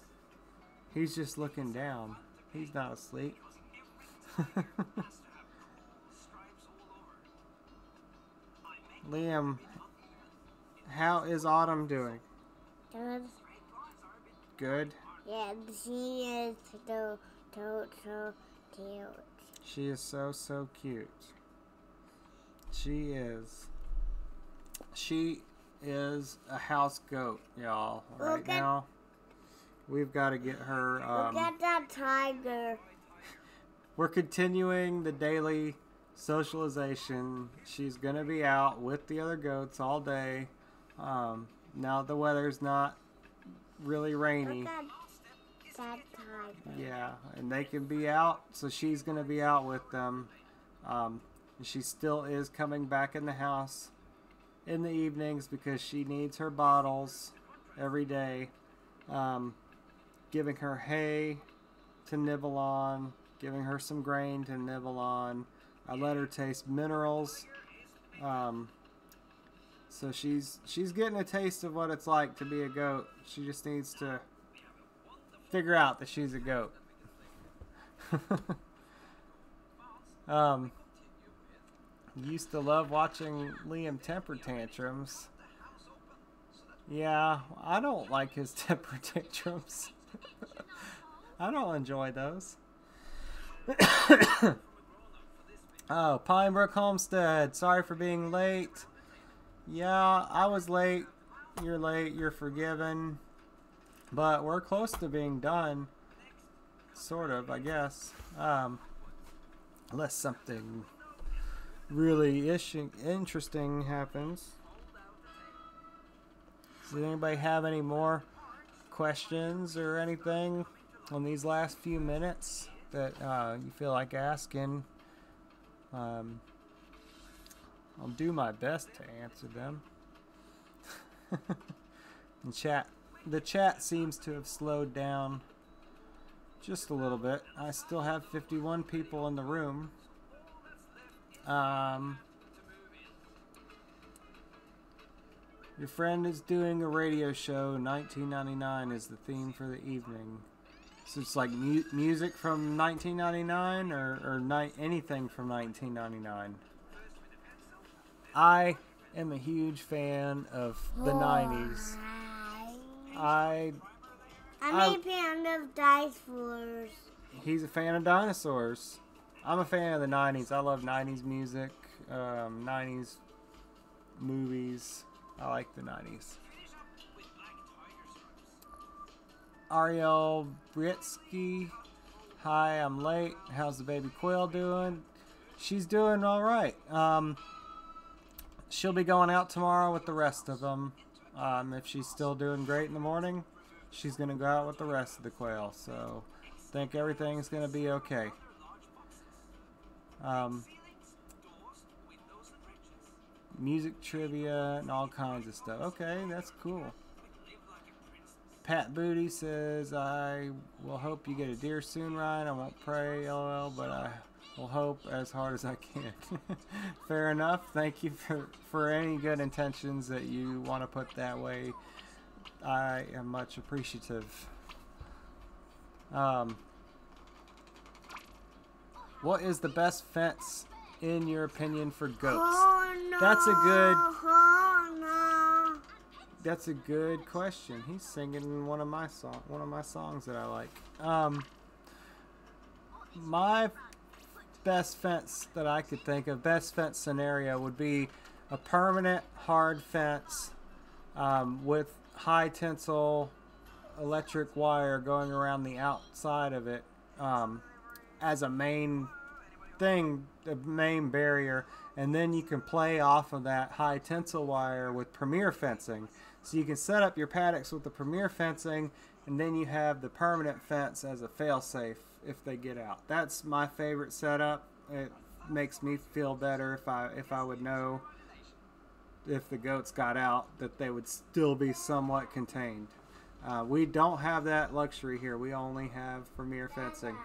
he's just looking down. He's not asleep. Liam, how is Autumn doing? Good. Good? Yeah, she is so cute. She is so cute. She is. She is a house goat, y'all. Right now, we've got to get her. Look at that tiger. We're continuing the daily socialization. She's gonna be out with the other goats all day. Now the weather's not really rainy. Look at that tiger. Yeah, and they can be out, so she's gonna be out with them. She still is coming back in the house in the evenings because she needs her bottles every day. Giving her hay to nibble on, giving her some grain to nibble on. I let her taste minerals. So she's getting a taste of what it's like to be a goat. She just needs to figure out that she's a goat. Used to love watching Liam temper tantrums. Yeah, I don't like his temper tantrums. I don't enjoy those. Oh, Pinebrook Homestead. Sorry for being late. Yeah, I was late. You're forgiven. But we're close to being done. Sort of, I guess. Unless something really interesting happens. Does anybody have any more questions or anything on these last few minutes that you feel like asking? I'll do my best to answer them. The chat seems to have slowed down just a little bit. I still have 51 people in the room. Your friend is doing a radio show. 1999 is the theme for the evening. So it's like music from 1999 or anything from 1999. I am a huge fan of the 90s. I'm a fan of dinosaurs. He's a fan of dinosaurs. I'm a fan of the 90s. I love 90s music, 90s movies. I like the 90s. Ariel Britsky. Hi, I'm late. How's the baby quail doing? She's doing all right. She'll be going out tomorrow with the rest of them. If she's still doing great in the morning, she's going to go out with the rest of the quail. So I think everything's going to be okay. Music trivia and all kinds of stuff. Okay, that's cool. Pat Booty says, I will hope you get a deer soon, Ryan. I won't pray, LOL, but I will hope as hard as I can. Fair enough. Thank you for any good intentions that you want to put that way. I am much appreciative. What is the best fence in your opinion for goats? Oh, no. That's a good question. He's singing one of my songs that I like. My best fence that I could think of, best fence scenario would be a permanent hard fence with high tensile electric wire going around the outside of it as a main thing, the main barrier, and then you can play off of that high tensile wire with Premier fencing. So you can set up your paddocks with the Premier fencing, and then you have the permanent fence as a fail-safe if they get out. That's my favorite setup. It makes me feel better if I would know if the goats got out that they would still be somewhat contained. We don't have that luxury here. We only have Premier fencing.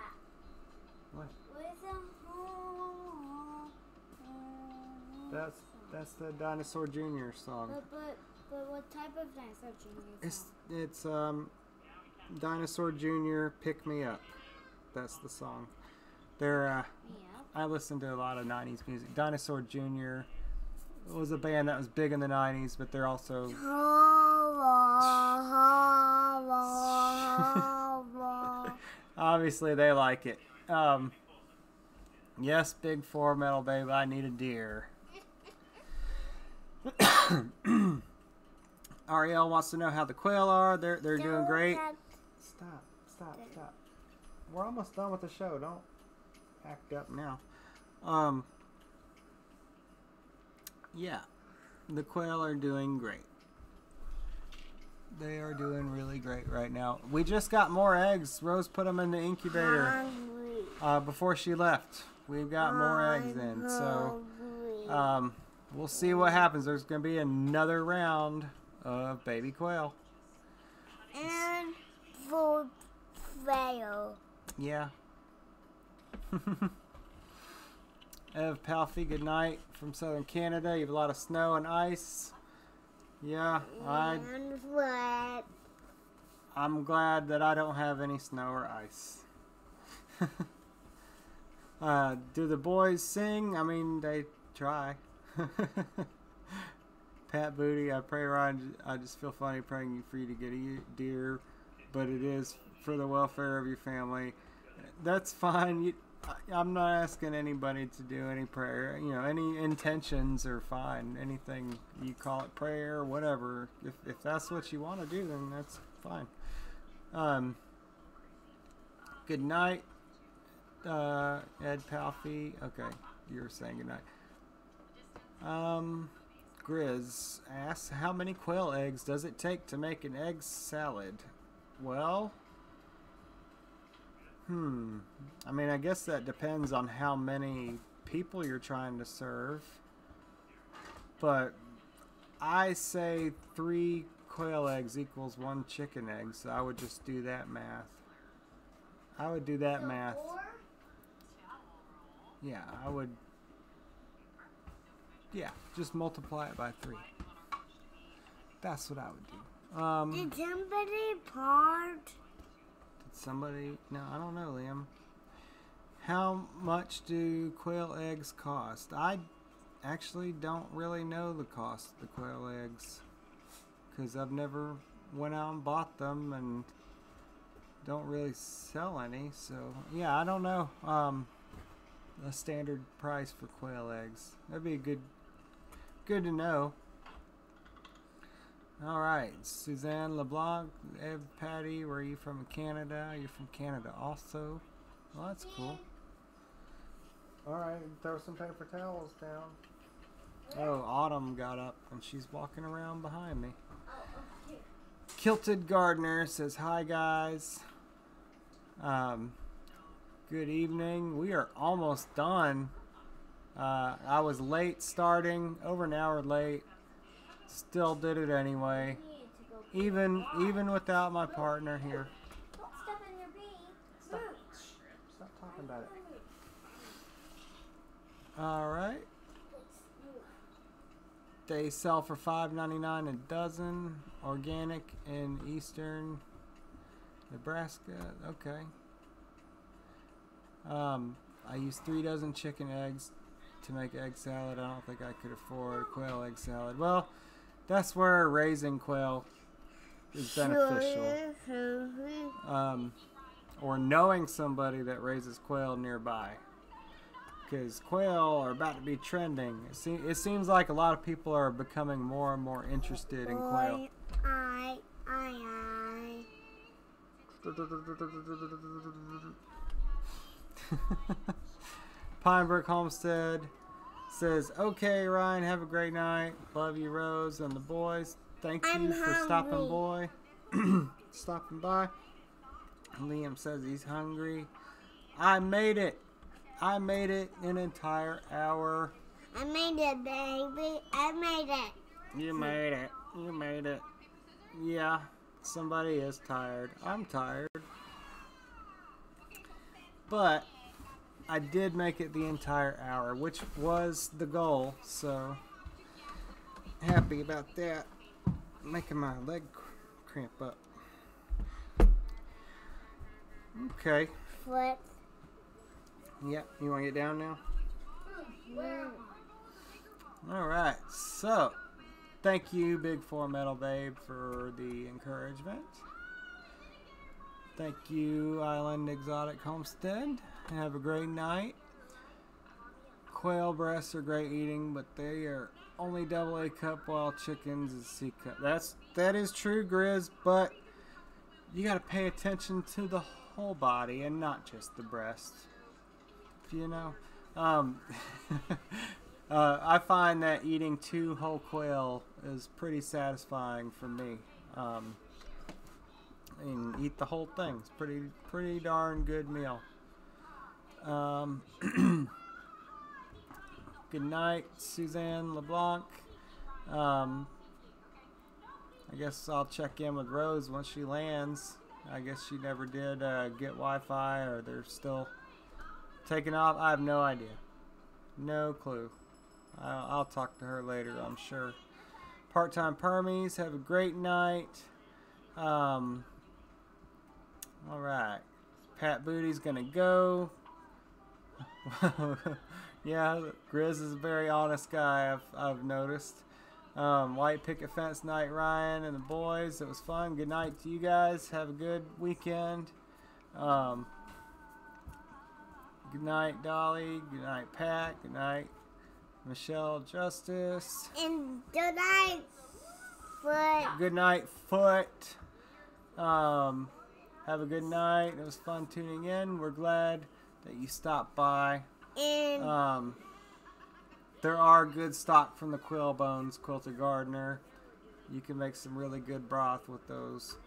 What? That's the Dinosaur Jr. song. But what type of Dinosaur Jr. song? It's Dinosaur Jr. Pick Me Up. That's the song. They're I listen to a lot of 90s music. Dinosaur Jr. was a band that was big in the 90s, but they're also obviously they like it. Yes, Big 4 Metal Babe, I need a deer. Ariel wants to know how the quail are. They're doing great. Stop. We're almost done with the show. Don't act up now. Yeah, the quail are doing great. They are doing really great right now. We just got more eggs. Rose put them in the incubator before she left. We've got more eggs in, so we'll see what happens. There's going to be another round of baby quail. And for fail. Yeah. Ev Palfy, good night from southern Canada. You have a lot of snow and ice. Yeah, And what? I'm glad that I don't have any snow or ice. Do the boys sing? I mean, they try. Pat Booty, I pray, Ryan. I just feel funny praying for you to get a deer, but it is for the welfare of your family. That's fine. I'm not asking anybody to do any prayer. You know, any intentions are fine. Anything you call it prayer or whatever. If that's what you want to do, then that's fine. Good night, Ed Palfy. Okay, you were saying good night. Grizz asks, how many quail eggs does it take to make an egg salad? Well, I mean, I guess that depends on how many people you're trying to serve. But I say 3 quail eggs equals 1 chicken egg, so I would just do that math. I would do that math. Yeah, I would. Yeah, just multiply it by 3. That's what I would do. Did somebody part? Somebody, no, I don't know, Liam. How much do quail eggs cost? I actually don't really know the cost of the quail eggs because I've never went out and bought them and don't really sell any. So yeah, I don't know a standard price for quail eggs. That'd be good to know. All right, Suzanne LeBlanc, Ev Patty, where are you from in Canada? You're from Canada also. Well, that's cool. All right, throw some paper towels down. Oh, Autumn got up and she's walking around behind me. Kilted Gardener says, hi guys. Good evening. We are almost done. I was late starting, over an hour late. Still did it anyway, even without my partner here. Don't step in your bee. Stop talking about it. All right. They sell for $5.99 a dozen. Organic in eastern Nebraska. Okay. I used 3 dozen chicken eggs to make egg salad. I don't think I could afford quail egg salad. Well, that's where raising quail is beneficial. Or knowing somebody that raises quail nearby. because quail are about to be trending. It seems like a lot of people are becoming more and more interested in quail. I. Pinebrook Homestead says, okay, Ryan, have a great night. Love you, Rose, and the boys. Thank you for stopping by. Liam says he's hungry. I made it. I made it an entire hour. I made it, baby. I made it. You made it. You made it. Yeah, somebody is tired. I'm tired. But I did make it the entire hour, which was the goal, so happy about that. Making my leg cramp up. Okay. Foot. Yep, you want to get down now? No. Alright, so thank you, Big Four Metal Babe, for the encouragement. Thank you, Island Exotic Homestead. Have a great night. Quail breasts are great eating, but they are only AA cup, while chickens is C cup. That is true, Grizz, but you got to pay attention to the whole body and not just the breast. You know, I find that eating 2 whole quail is pretty satisfying for me. And eat the whole thing. It's pretty darn good meal. Good night, Suzanne LeBlanc. I guess I'll check in with Rose once she lands. I guess she never did get Wi-Fi, or they're still taking off. I have no idea. No clue. I'll talk to her later, I'm sure. Part-time Permies, have a great night. Alright. Pat Booty's gonna go. Yeah, Grizz is a very honest guy, I've noticed. White picket fence night, Ryan and the boys. It was fun. Good night to you guys. Have a good weekend. Good night, Dolly. Good night, Pat. Good night, Michelle Justice. And good night, Foot. Good night, Foot. Have a good night. It was fun tuning in. We're glad that you stopped by. And there are good stock from the Quill Bones Quilted Gardener. You can make some really good broth with those.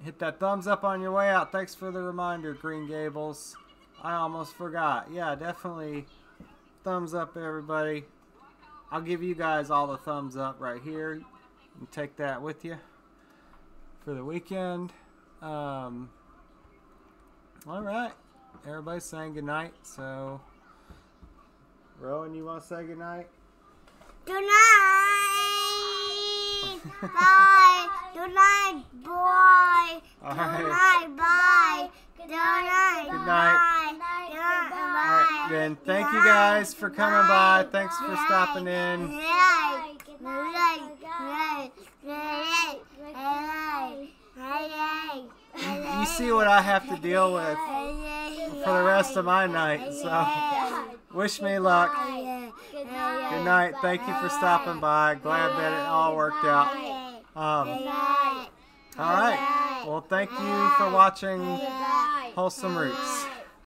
Hit that thumbs up on your way out. Thanks for the reminder, Green Gables. I almost forgot. Yeah, definitely thumbs up, everybody. I'll give you guys all the thumbs up right here. And take that with you for the weekend. All right. Everybody's saying goodnight, so Rowan, you want to say goodnight? good night. Bye. Good night, boy. Good night, bye. Good night. Good night. Alright, then thank you guys for coming by. Thanks for stopping in. You see what I have to deal with for the rest of my night, so wish me luck. Good night. Thank you for stopping by. Glad that it all worked out. Alright. Well, thank you for watching Wholesome Roots.